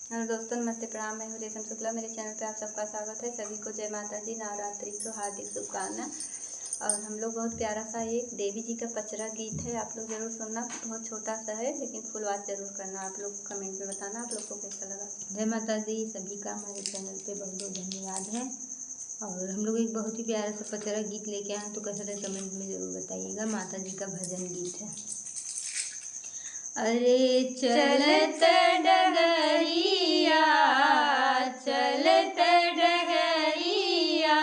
Hello दोस्तों, नमस्ते, प्रणाम। मैं हूँ रेशम शुक्ला। मेरे चैनल पे आप सबका स्वागत है। सभी को जय माता जी, नवरात्रि को हार्दिक शुभकामनाएं। और हम लोग बहुत प्यारा सा एक देवी जी का पचरा गीत है, आप लोग ज़रूर सुनना। बहुत छोटा सा है लेकिन फुल वाच ज़रूर करना। आप लोग कमेंट में बताना आप लोग को कैसा लगा। जय माता दी। सभी का हमारे चैनल पे बहुत बहुत धन्यवाद है। और हम लोग एक बहुत ही प्यारा सा पचरा गीत लेके आए हैं, तो कैसा लगे कमेंट में ज़रूर बताइएगा। माता जी का भजन गीत है। अरे चलत डगरिया, चलत डगरिया,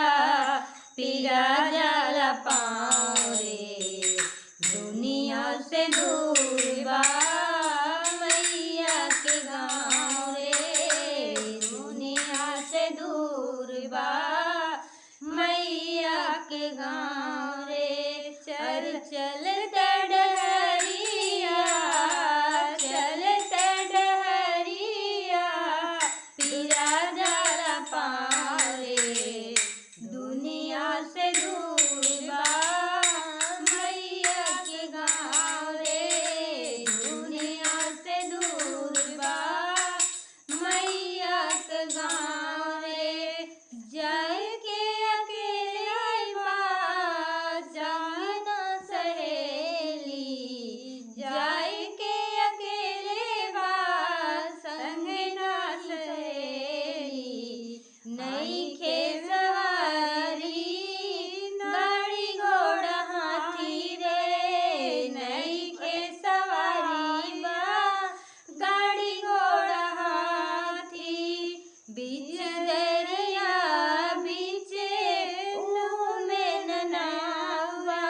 पीरा जाला पाँव रे, दुनिया से दूर बा मैया के गाँव रे, दुनिया से दूर बा मैया के गाँव रे। चल चल दुनिया से दूर बा मैया के गाँव रे, दुनिया से दूर बा मैया के गाँव रे। जाए के अकेले आइबा जाए ना सहेली, जाए के अकेले बा संग ना सहेली। नहीं खे बीच दरिया बीच में ननावा,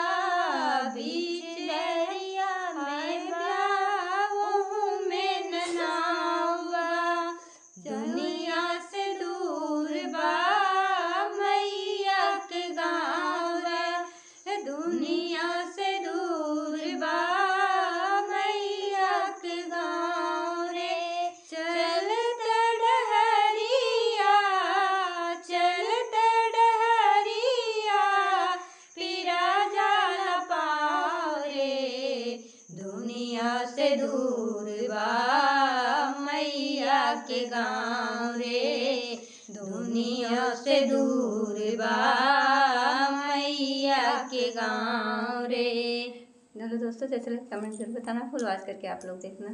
बीच दरिया में ब्याह में ननावा। दुनिया से दूर बा मैया के गाँव रे, दुनिया से दूर बा मैया के गाँव रे। दुनिया से दूर बा मैया के गाँव रे, दुनिया से दूर बा मैया के गाँव रे। चलो दोस्तों, जैसे कमेंट जरूर बताना, फुल वाच करके आप लोग देखना।